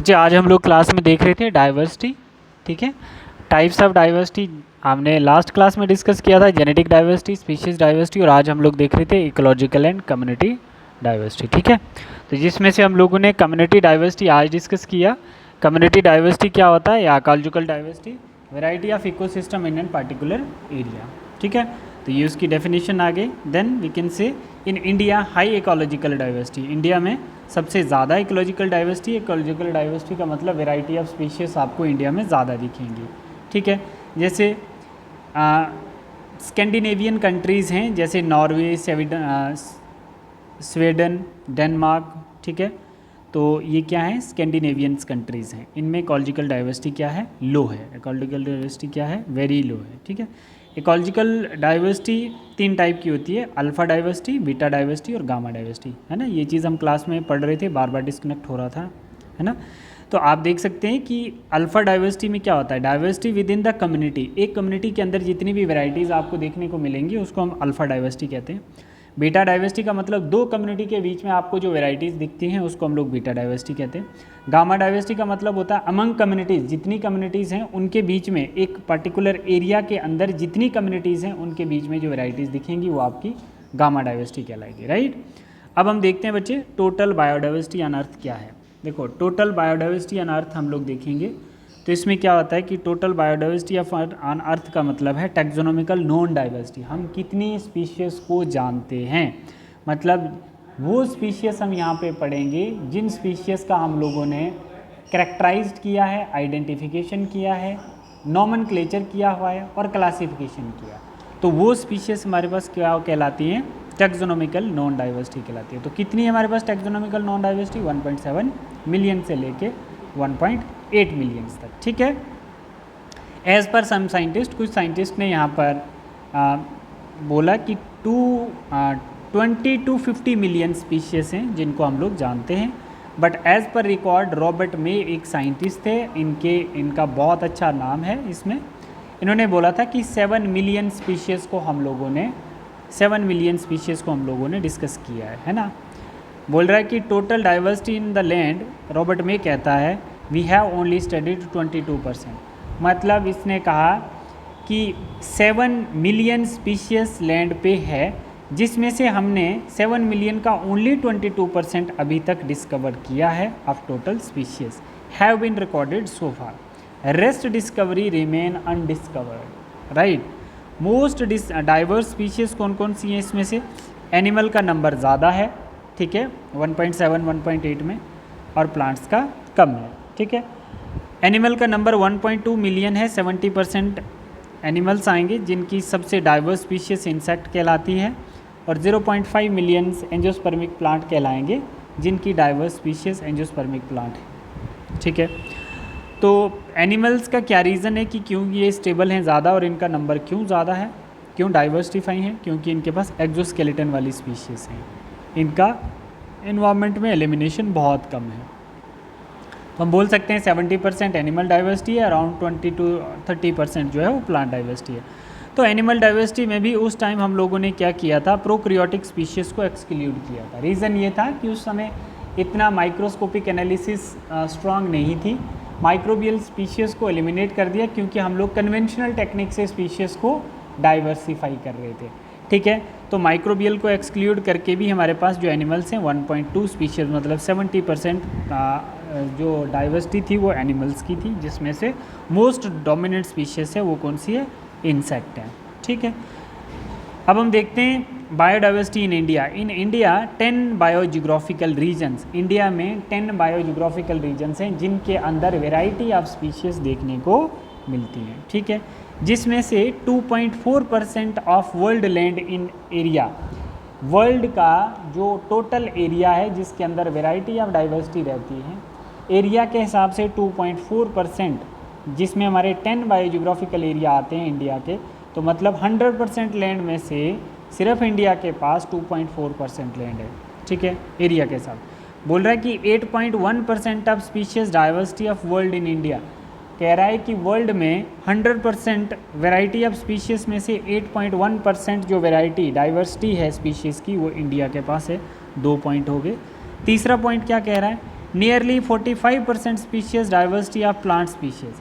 बच्चे आज हम लोग क्लास में देख रहे थे डाइवर्सिटी, ठीक है। टाइप्स ऑफ डाइवर्सिटी हमने लास्ट क्लास में डिस्कस किया था, जेनेटिक डाइवर्सिटी, स्पीशीज डाइवर्सिटी, और आज हम लोग देख रहे थे इकोलॉजिकल एंड कम्युनिटी डाइवर्सिटी, ठीक है। तो जिसमें से हम लोगों ने कम्युनिटी डाइवर्सिटी आज डिस्कस किया। कम्युनिटी डाइवर्सिटी क्या होता है, या ecological diversity, variety of ecosystem in an particular area, ठीक है। तो ये उसकी डेफिनेशन आ गई। Then we can say in India high ecological diversity, India में सबसे ज़्यादा इकोलॉजिकल डाइवर्सिटी। इकोलॉजिकल डाइवर्सिटी का मतलब वैरायटी ऑफ स्पीशीज़ आपको इंडिया में ज़्यादा दिखेंगी, ठीक है। जैसे स्कैंडिनेवियन कंट्रीज़ हैं, जैसे नॉर्वे, स्वीडन, डेनमार्क, ठीक है। तो ये क्या है, स्कैंडिनेवियंस कंट्रीज़ हैं। इनमें इकोलॉजिकल डाइवर्सिटी क्या है, लो है। इकोलॉजिकल डाइवर्सिटी क्या है, वेरी लो है, ठीक है। इकोलॉजिकल डाइवर्सिटी 3 टाइप की होती है, अल्फ़ा डाइवर्सिटी, बीटा डाइवर्सिटी और गामा डाइवर्सिटी, है ना। ये चीज़ हम क्लास में पढ़ रहे थे, बार बार डिस्कनेक्ट हो रहा था, है ना। तो आप देख सकते हैं कि अल्फ़ा डाइवर्सिटी में क्या होता है, diversity with in the community. एक कम्युनिटी के अंदर जितनी भी वैरायटीज़ आपको देखने को मिलेंगी उसको हम अल्फ़ा डाइवर्सिटी कहते हैं। बीटा डाइवर्सिटी का मतलब 2 कम्युनिटी के बीच में आपको जो वैरायटीज़ दिखती हैं उसको हम लोग बीटा डाइवर्सिटी कहते हैं। गामा डाइवर्सिटी का मतलब होता है अमंग कम्युनिटीज़, जितनी कम्युनिटीज़ हैं उनके बीच में, एक पर्टिकुलर एरिया के अंदर जितनी कम्युनिटीज़ हैं उनके बीच में जो वैरायटीज़ दिखेंगी वो आपकी गामा डाइवर्सिटी कहलाएगी, राइट। अब हम देखते हैं बच्चे टोटल बायोडाइवर्सिटी ऑन अर्थ क्या है। देखो टोटल बायोडाइवर्सिटी ऑन अर्थ हम लोग देखेंगे तो इसमें क्या होता है कि total biodiversity of on earth का मतलब है टैक्सोनॉमिकल नॉन डाइवर्सिटी। हम कितनी स्पीशीज़ को जानते हैं, मतलब वो स्पीशीज़ हम यहाँ पे पढ़ेंगे जिन स्पीशीज़ का हम लोगों ने कैरेक्टराइज्ड किया है, आइडेंटिफिकेशन किया है, नॉमेनक्लेचर किया हुआ है और क्लासिफिकेशन किया, तो वो स्पीशीज़ हमारे पास क्या कहलाती हैं, टैक्सोनॉमिकल नॉन डाइवर्सिटी कहलाती है। तो कितनी है हमारे पास टैक्सोनॉमिकल नॉन डाइवर्सिटी, 1.7 मिलियन से लेके 1.8 मिलियंस तक, ठीक है। एज़ पर सम साइंटिस्ट, कुछ साइंटिस्ट ने यहाँ पर बोला कि 20 to 50 मिलियन स्पीशीज़ हैं जिनको हम लोग जानते हैं। But as per record Robert में एक साइंटिस्ट थे, इनका बहुत अच्छा नाम है इसमें। इन्होंने बोला था कि 7 मिलियन स्पीशीज़ को हम लोगों ने डिस्कस किया है ना। बोल रहा है कि total diversity in the land, Robert में कहता है वी हैव ओनली स्टडीड 22%। मतलब इसने कहा कि 7 मिलियन स्पीशीज़ लैंड पे है, जिसमें से हमने 7 मिलियन का ओनली 22% अभी तक डिस्कवर किया है of total species have been recorded so far. Rest discovery remain undiscovered, right. Most diverse species कौन कौन सी हैं इसमें से, एनिमल का नंबर ज़्यादा है, ठीक है, 1.7 1.8 में, और प्लांट्स का कम है, ठीक है। एनिमल का नंबर 1.2 मिलियन है, 70% एनिमल्स आएंगे जिनकी सबसे डाइवर्स स्पीशीज़ इंसेक्ट कहलाती है, और 0.5 मिलियन एंजियोस्पर्मिक प्लांट कहलाएंगे जिनकी डाइवर्स स्पीशीज़ एंजियोस्पर्मिक प्लांट है, ठीक है। तो एनिमल्स का क्या रीज़न है कि क्यों ये स्टेबल हैं ज़्यादा और इनका नंबर क्यों ज़्यादा है, क्यों डाइवर्सिफाई हैं, क्योंकि इनके पास एक्सोस्केलेटन वाली स्पीशीज़ हैं, इनका एनवायरनमेंट में एलिमिनेशन बहुत कम है। तो हम बोल सकते हैं 70% एनिमल डाइवर्सिटी है, अराउंड 20 to 30% जो है वो प्लांट डाइवर्सिटी है। तो एनिमल डाइवर्सिटी में भी उस टाइम हम लोगों ने क्या किया था, प्रोक्रियोटिक स्पीशीज़ को एक्सक्लूड किया था। रीज़न ये था कि उस समय इतना माइक्रोस्कोपिक एनालिसिस स्ट्रांग नहीं थी, माइक्रोबियल स्पीशीज़ को एलिमिनेट कर दिया क्योंकि हम लोग कन्वेंशनल टेक्निक से स्पीशीज़ को डाइवर्सिफाई कर रहे थे, ठीक है। तो माइक्रोबियल को एक्सक्लूड करके भी हमारे पास जो एनिमल्स हैं 1.2 स्पीशीज़, मतलब 70% जो डाइवर्सिटी थी वो एनिमल्स की थी, जिसमें से मोस्ट डोमिनेंट स्पीशीज़ है वो कौन सी है, इंसेक्ट है, ठीक है। अब हम देखते हैं biodiversity in India. In India 10 biogeographical regions, India में 10 बायोजियोग्राफिकल रीजन्स हैं जिनके अंदर वेराइटी ऑफ स्पीशीज़ देखने को मिलती हैं, ठीक है। जिसमें से 2.4% of world land in area, world का जो टोटल एरिया है जिसके अंदर वेराइटी ऑफ डाइवर्सिटी रहती है, एरिया के हिसाब से 2.4%, जिसमें हमारे 10 बायोजियोग्राफिकल एरिया आते हैं इंडिया के, तो मतलब 100% लैंड में से सिर्फ इंडिया के पास 2.4% लैंड है, ठीक है, एरिया के साथ। बोल रहा है कि 8.1% of species diversity of world in India, कह रहा है कि वर्ल्ड में 100% वेराइटी ऑफ स्पीशीज़ में से 8.1% जो वेराइटी डाइवर्सिटी है स्पीशीज़ की वो इंडिया के पास है। 2 पॉइंट हो गए। तीसरा पॉइंट क्या कह रहा है, nearly 45% species diversity of plant species.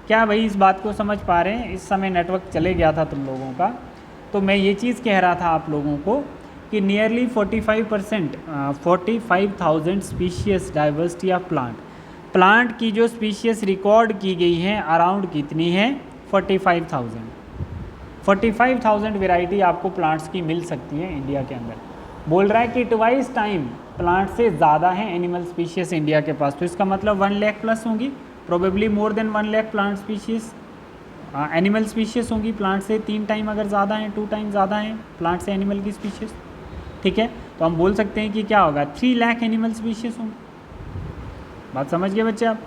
क्या भाई इस बात को समझ पा रहे हैं? इस समय नेटवर्क चले गया था तुम लोगों का, तो मैं ये चीज़ कह रहा था आप लोगों को कि nearly 45% 45,000 species diversity of plant की जो स्पीशीज रिकॉर्ड की गई हैं अराउंड कितनी है? 45,000 वेराइटी आपको प्लांट्स की मिल सकती है इंडिया के अंदर। बोल रहा है कि ट्वाइस टाइम प्लांट से ज़्यादा है एनिमल स्पीशीज इंडिया के पास, तो इसका मतलब 1 लाख प्लस होंगी, probably more than 1 lakh plant species animal species होंगी प्लांट से 3 टाइम अगर ज़्यादा हैं, 2 टाइम ज़्यादा हैं प्लांट से एनिमल की स्पीशीज। ठीक है, तो हम बोल सकते हैं कि क्या होगा? 3 लाख एनिमल स्पीशीज होंगे। बात समझ गए बच्चे आप?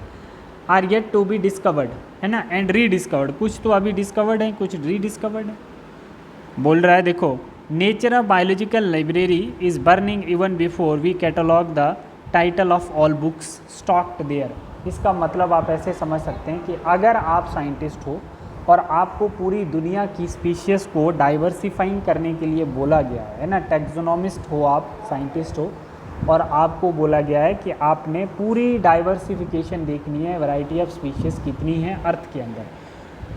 Are yet to be discovered, है ना, एंड रीडिस्कवर्ड। कुछ तो अभी डिस्कवर्ड है, कुछ रीडिस्कवर्ड है। बोल रहा है देखो, nature of biological library is burning even before we catalog the title of all books stocked there. इसका मतलब आप ऐसे समझ सकते हैं कि अगर आप साइंटिस्ट हो और आपको पूरी दुनिया की स्पीशीज़ को डाइवर्सिफाइंग करने के लिए बोला गया है ना, टैक्सोनॉमिस्ट हो आप, साइंटिस्ट हो, और आपको बोला गया है कि आपने पूरी डाइवर्सिफिकेशन देखनी है, वैरायटी ऑफ स्पीशीज़ कितनी है अर्थ के अंदर,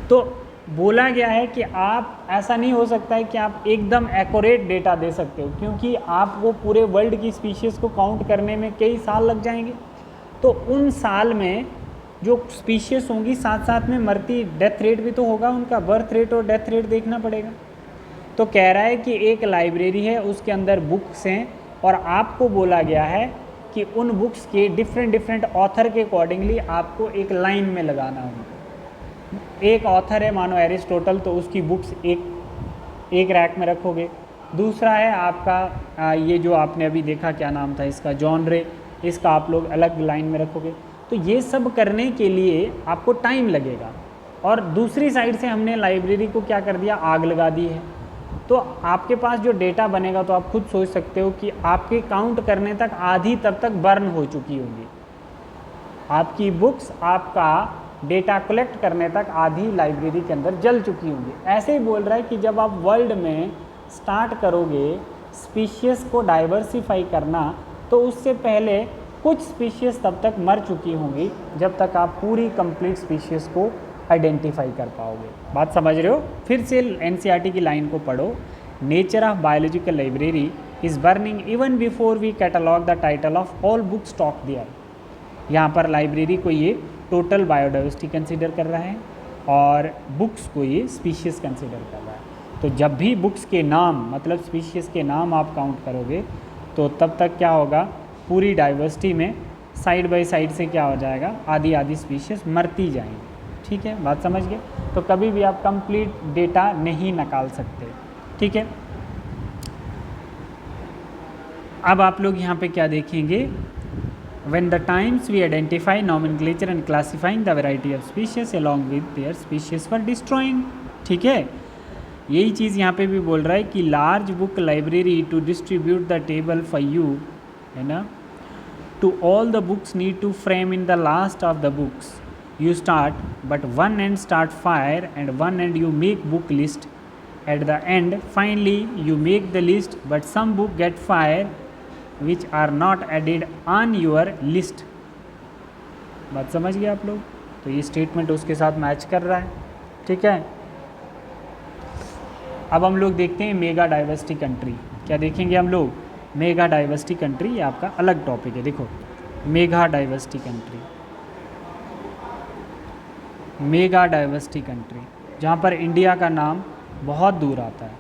तो बोला गया है कि आप ऐसा नहीं हो सकता है कि आप एकदम एक्यूरेट डेटा दे सकते हो, क्योंकि आपको पूरे वर्ल्ड की स्पीशीज़ को काउंट करने में कई साल लग जाएंगे। तो उन साल में जो स्पीशीज़ होंगी साथ साथ में मरती, डेथ रेट भी तो होगा उनका, बर्थ रेट और डेथ रेट देखना पड़ेगा। तो कह रहा है कि एक लाइब्रेरी है, उसके अंदर बुक्स हैं, और आपको बोला गया है कि उन बुक्स के डिफरेंट ऑथर के अकॉर्डिंगली आपको एक लाइन में लगाना होगा। एक ऑथर है मानो एरिस्टोटल, तो उसकी बुक्स एक रैक में रखोगे। दूसरा है आपका ये जो आपने अभी देखा, क्या नाम था इसका, जॉन रे, इसका आप लोग अलग लाइन में रखोगे। तो ये सब करने के लिए आपको टाइम लगेगा। और दूसरी साइड से हमने लाइब्रेरी को क्या कर दिया? आग लगा दी है। तो आपके पास जो डेटा बनेगा, तो आप खुद सोच सकते हो कि आपके काउंट करने तक आधी तब तक बर्न हो चुकी होगी आपकी बुक्स, आपका डेटा कलेक्ट करने तक आधी लाइब्रेरी के अंदर जल चुकी होंगी। ऐसे ही बोल रहा है कि जब आप वर्ल्ड में स्टार्ट करोगे स्पीशीज़ को डाइवर्सिफाई करना, तो उससे पहले कुछ स्पीशीज़ तब तक मर चुकी होंगी जब तक आप पूरी कंप्लीट स्पीशीज़ को आइडेंटिफाई कर पाओगे। बात समझ रहे हो? फिर से एनसीईआरटी की लाइन को पढ़ो। Nature of biological library is burning even before we catalog the title of all book stock there. यहाँ पर लाइब्रेरी को ये टोटल बायोडाइवर्सिटी कंसीडर कर रहा है और बुक्स को ये स्पीशीज़ कंसीडर कर रहा है। तो जब भी बुक्स के नाम, मतलब स्पीशीज़ के नाम आप काउंट करोगे, तो तब तक क्या होगा? पूरी डाइवर्सिटी में साइड बाय साइड से क्या हो जाएगा? आधी आधी स्पीशीज़ मरती जाएंगी। ठीक है, बात समझ गए? तो कभी भी आप कंप्लीट डेटा नहीं निकाल सकते। ठीक है, अब आप लोग यहाँ पे क्या देखेंगे? When the times we identify nomenclature and classifying the variety of species along with their species for destroying। ठीक है, यही चीज़ यहाँ पे भी बोल रहा है कि large book library to distribute the table for you, है ना, to all the books need to frame in the last of the books you start, but one end start fire and one end you make book list. At the end, finally you make the list, but some book get fire which are not added on your list। बात समझ गए आप लोग? तो ये statement उसके साथ match कर रहा है। ठीक है, अब हम लोग देखते हैं मेगा डाइवर्सिटी कंट्री। क्या देखेंगे हम लोग? मेगा डाइवर्सिटी कंट्री, ये आपका अलग टॉपिक है। देखो, mega diversity country, mega diversity country, जहाँ पर इंडिया का नाम बहुत दूर आता है,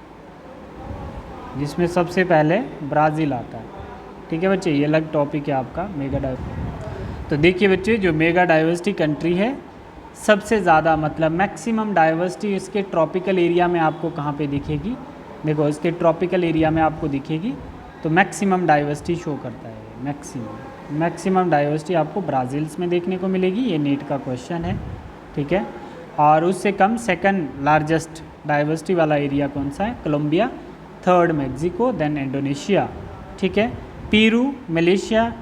जिसमें सबसे पहले ब्राज़ील आता है। ठीक है बच्चे, ये अलग टॉपिक है आपका मेगा डाइवर्सिटी। तो देखिए बच्चे, जो मेगा डाइवर्सिटी कंट्री है, सबसे ज़्यादा मतलब मैक्सिमम डाइवर्सिटी इसके ट्रॉपिकल एरिया में आपको कहाँ पे दिखेगी? देखो, इसके ट्रॉपिकल एरिया में आपको दिखेगी, तो मैक्सिमम डाइवर्सिटी शो करता है। मैक्सिमम डाइवर्सिटी आपको ब्राज़ील्स में देखने को मिलेगी। ये नीट का क्वेश्चन है। ठीक है, और उससे कम सेकंड लार्जेस्ट डाइवर्सिटी वाला एरिया कौन सा है? Colombia, third Mexico, then Indonesia. ठीक है, पेरू, मलेशिया,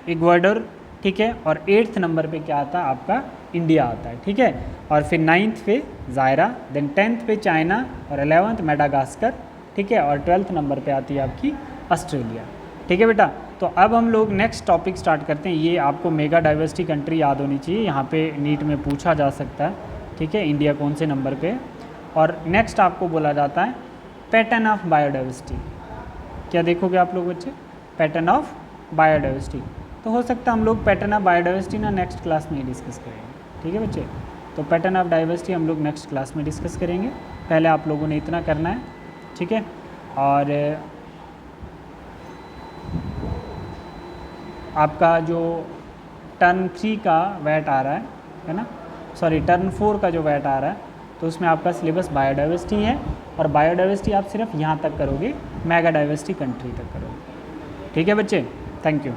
इक्वाडोर। ठीक है, और 8th नंबर पे क्या आता है? आपका इंडिया आता है। ठीक है, और फिर 9th पे ज़ायरा, देन 10th पे चाइना, और 11th मेडागास्कर। ठीक है, और 12th नंबर पे आती है आपकी ऑस्ट्रेलिया। ठीक है बेटा, तो अब हम लोग नेक्स्ट टॉपिक स्टार्ट करते हैं। ये आपको मेगा डाइवर्सिटी कंट्री याद होनी चाहिए, यहाँ पे नीट में पूछा जा सकता है, ठीक है, इंडिया कौन से नंबर पे। और नेक्स्ट आपको बोला जाता है पैटर्न ऑफ बायोडाइवर्सिटी। क्या देखोगे आप लोग बच्चे? Pattern of biodiversity. तो हो सकता है हम लोग पैटर्न ऑफ बायोडाइवर्सिटी ना नेक्स्ट क्लास में ही डिस्कस करेंगे, ठीक है बच्चे। तो पैटर्न ऑफ डाइवर्सिटी हम लोग नेक्स्ट क्लास में डिस्कस करेंगे। पहले आप लोगों ने इतना करना है, ठीक है। और आपका जो टर्न 3 का वेट आ रहा है ना, सॉरी टर्न 4 का जो वेट आ रहा है, तो उसमें आपका सिलेबस बायोडाइवर्सिटी है। और बायोडाइवर्सिटी आप सिर्फ यहाँ तक करोगे, मेगा डाइवर्सिटी कंट्री तक करोगे, ठीक है बच्चे। Thank you.